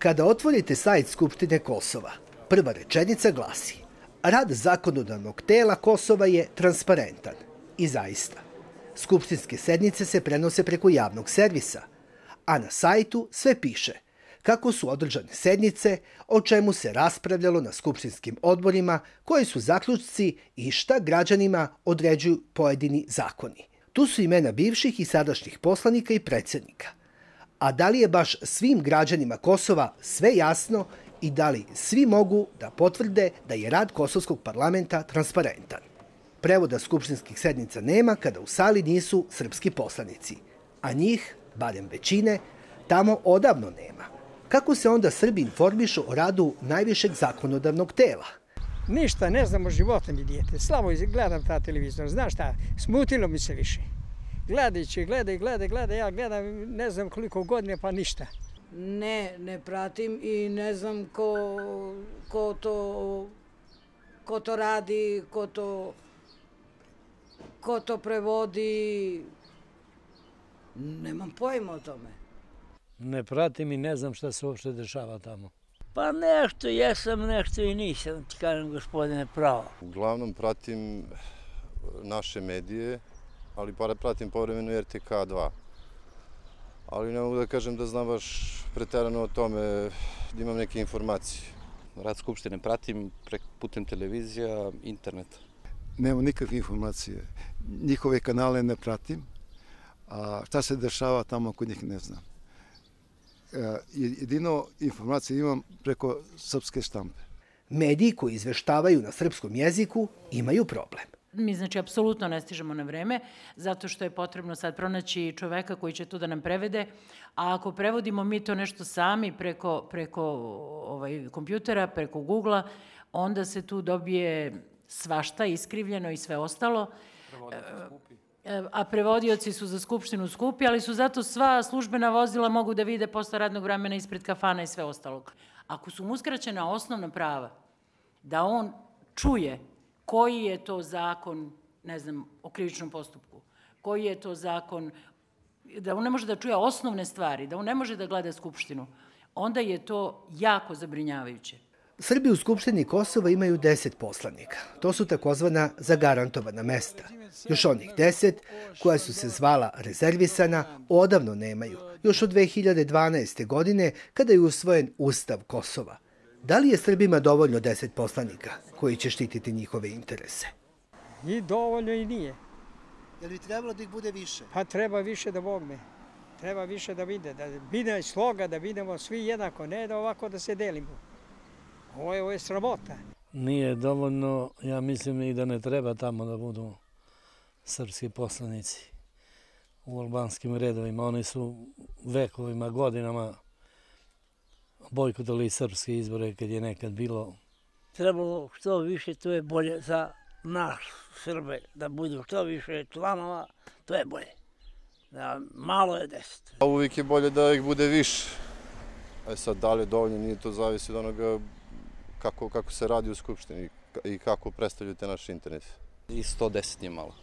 Kada otvorite sajt Skupštine Kosova, prva rečenica glasi: rad zakonodavnog tela Kosova je transparentan. I zaista, skupštinske sednice se prenose preko javnog servisa, a na sajtu sve piše kako su održane sednice, o čemu se raspravljalo na skupštinskim odborima, koji su zaključci i šta građanima određuju pojedini zakoni. Tu su imena bivših i sadašnjih poslanika i predsjednika. A da li je baš svim građanima Kosova sve jasno i da li svi mogu da potvrde da je rad kosovskog parlamenta transparentan? Prevoda skupštinskih sednica nema kada u sali nisu srpski poslanici, a njih, barem većine, tamo odavno nema. Kako se onda Srbi informišu o radu najvišeg zakonodavnog tela? Ništa, ne znam o života mi dijete. Slabo gledam ta televizor. Znaš šta, smutilo mi se više. Gledajući, gledaj, ja gledam ne znam koliko godine pa ništa. Ne pratim i ne znam ko to radi, ko to prevodi. Nemam pojma o tome. Ne pratim i ne znam šta se uopšte dešava tamo. Pa nešto jesam, nešto i nisam, ti kažem gospodine pravo. Uglavnom pratim naše medije, ali pratim povremeno RTK 2. Ali ne mogu da kažem da znam baš preterano o tome, da imam neke informacije. Rad Skupštine pratim putem televizija, interneta. Nemam nikakve informacije. Njihove kanale ne pratim, a šta se dešava tamo kod njih ne znam. Jedino informacije imam preko srpske štampe. Mediji koji izveštavaju na srpskom jeziku imaju problem. Mi, znači, apsolutno ne stižemo na vreme, zato što je potrebno sad pronaći čoveka koji će to da nam prevede, a ako prevodimo mi to nešto sami preko kompjutera, preko Google-a, onda se tu dobije svašta, iskrivljeno i sve ostalo. A prevodioci su za Skupštinu skupi, ali su zato sva službena vozila mogu da vide posle radnog vremena ispred kafana i sve ostalog. Ako su mu uskraćena osnovna prava, da on čuje koji je to zakon, ne znam, o krivičnom postupku, koji je to zakon, da on ne može da čuje osnovne stvari, da on ne može da gleda Skupštinu, onda je to jako zabrinjavajuće. Srbi u Skupštini Kosova imaju 10 poslanika. To su takozvana zagarantovana mesta. Još onih 10, koja su se zvala rezervisana, odavno nemaju, još od 2012. godine, kada je usvojen Ustav Kosova. Da li je Srbima dovoljno 10 poslanika koji će štititi njihove interese? I dovoljno i nije. Je li trebalo da ih bude više? Pa treba više da bogne. Treba više da vide, da vide sloga, da vidimo svi jednako, ne da ovako da se delimo. Ovo je sramota. Nije dovoljno, ja mislim i da ne treba tamo da budu srpski poslanici u albanskim redovima. Oni su vekovima, godinama bojkotovali srpske izbore kad je nekad bilo. Trebalo što više, to je bolje za naš Srbe, da budu što više članova, to je bolje. Malo je 10. Uvijek je bolje da ih bude više. Sad, da li je dovoljno, nije to zavisi od onoga kako se radi u Skupštini i kako predstavljaju te naše interese. I 110 je malo,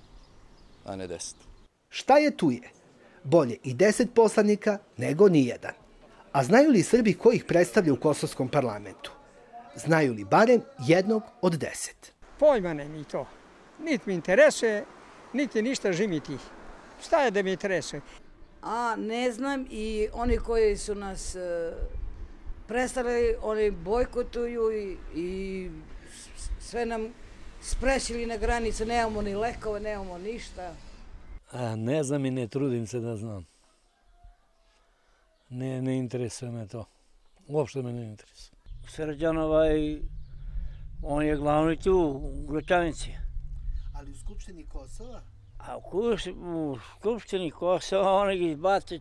a ne 10. Šta je tu je? Bolje i 10 poslanika nego nijedan. A znaju li Srbi ko ih predstavlja u kosovskom parlamentu? Znaju li barem jednog od 10? Pojma ne mi to. Niti mi interesuje, niti ništa žimiti. Šta je da mi interesuje? Ne znam i oni koji su nas predstavili, oni bojkotuju i sve nam sprečili na granicu, nemamo ni lekove, nemamo ništa. Ne znam i ne trudim se da znam. Ne interesuje me to. Uopšte me ne interesuje. Srđan, on je glavni tu u Gračanici. Ali u Skupštini Kosova? A u Skupštini Kosova oni ga izbace,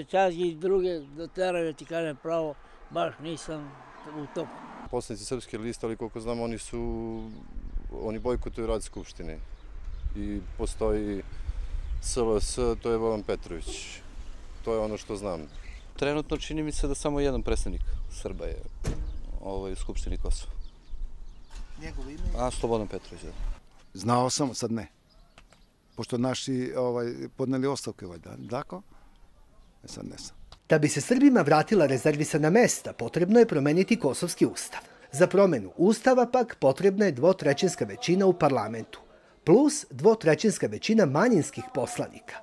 čas ga druge doteraju, ti kažem pravo, baš nisam u toku. Poslanici Srpske liste, ali koliko znam, oni bojkotuju rad Skupštine. I postoji SLS, to je Boban Petrović. To je ono što znam. Trenutno čini mi se da samo jedan predstavnik Srba je u Skupštini Kosova. Njegovo ime? Slobodan Petrović, da. Znao sam, sad ne. Pošto naši podneli ostavke, tako? Sad ne sam. Da bi se Srbima vratila rezervisana mesta, potrebno je promeniti kosovski ustav. Za promenu ustava pak potrebna je dvotrećinska većina u parlamentu, plus dvotrećinska većina manjinskih poslanika.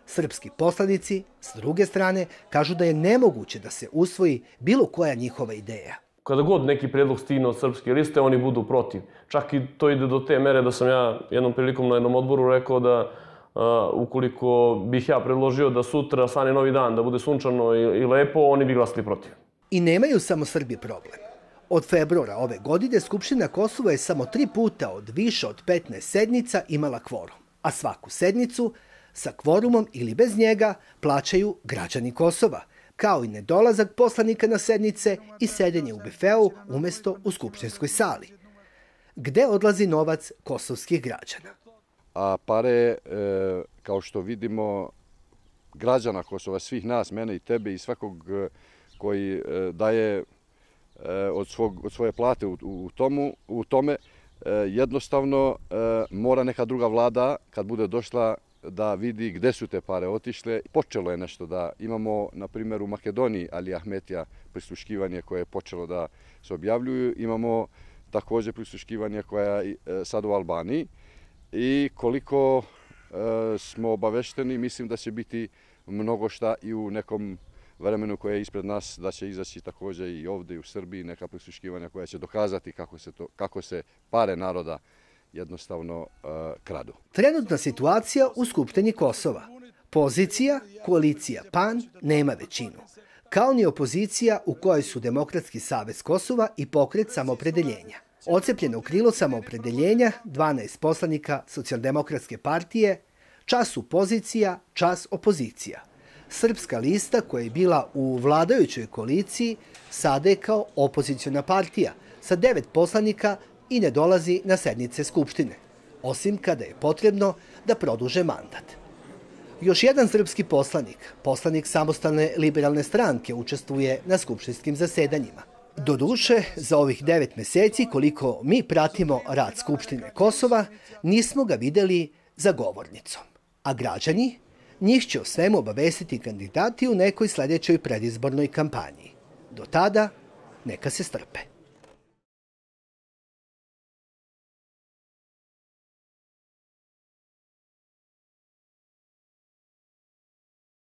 Srpski poslanici, s druge strane, kažu da je nemoguće da se usvoji bilo koja njihova ideja. Kada god neki predlog stigne od Srpske liste, oni budu protiv. Čak i to ide do te mere da sam ja jednom prilikom na jednom odboru rekao da ukoliko bih ja predložio da sutra svane novi dan, da bude sunčano i lepo, oni bi glasili protiv. I nemaju samo Srbi problem. Od februara ove godine Skupština Kosova je samo 3 puta od više od 15 sednica imala kvorum, a svaku sednicu sa kvorumom ili bez njega plaćaju građani Kosova, kao i nedolazak poslanika na sednice i sedenje u bifeu umesto u skupštinskoj sali. Gde odlazi novac kosovskih građana? A pare, kao što vidimo, građana Kosova, svih nas, mene i tebe i svakog koji daje od svoje plate u tome, jednostavno mora neka druga vlada, kad bude došla, da vidi gde su te pare otišle. Počelo je nešto da imamo, na primjer, u Makedoniji Ali Ahmetija prisluškivanje koje je počelo da se objavljuju. Imamo također prisluškivanje koja je sad u Albaniji. I koliko smo obavešteni, mislim da će biti mnogo šta i u nekom vremenu koje je ispred nas, da će izaći također i ovdje u Srbiji neka prisluškivanja koja će dokazati kako se pare naroda jednostavno kradu. Trenutna situacija u Skupštini Kosova. Pozicija, koalicija PAN, nema većinu. Kao ni opozicija u kojoj su Demokratski savez Kosova i Pokret samoopredeljenja. Ocepljeno krilo samoopredeljenja, 12 poslanika Socijaldemokratske partije, čas opozicija, čas opozicija. Srpska lista koja je bila u vladajućoj koaliciji sada je kao opoziciona partija sa 9 poslanika i ne dolazi na sednice Skupštine, osim kada je potrebno da produže mandat. Još jedan srpski poslanik Samostalne liberalne stranke, učestvuje na skupštinskim zasedanjima. Doduše, za ovih 9 meseci, koliko mi pratimo rad Skupštine Kosova, nismo ga videli za govornicom. A građani? Njih će o svemu obavestiti kandidati u nekoj sledećoj predizbornoj kampanji. Do tada, neka se strpe.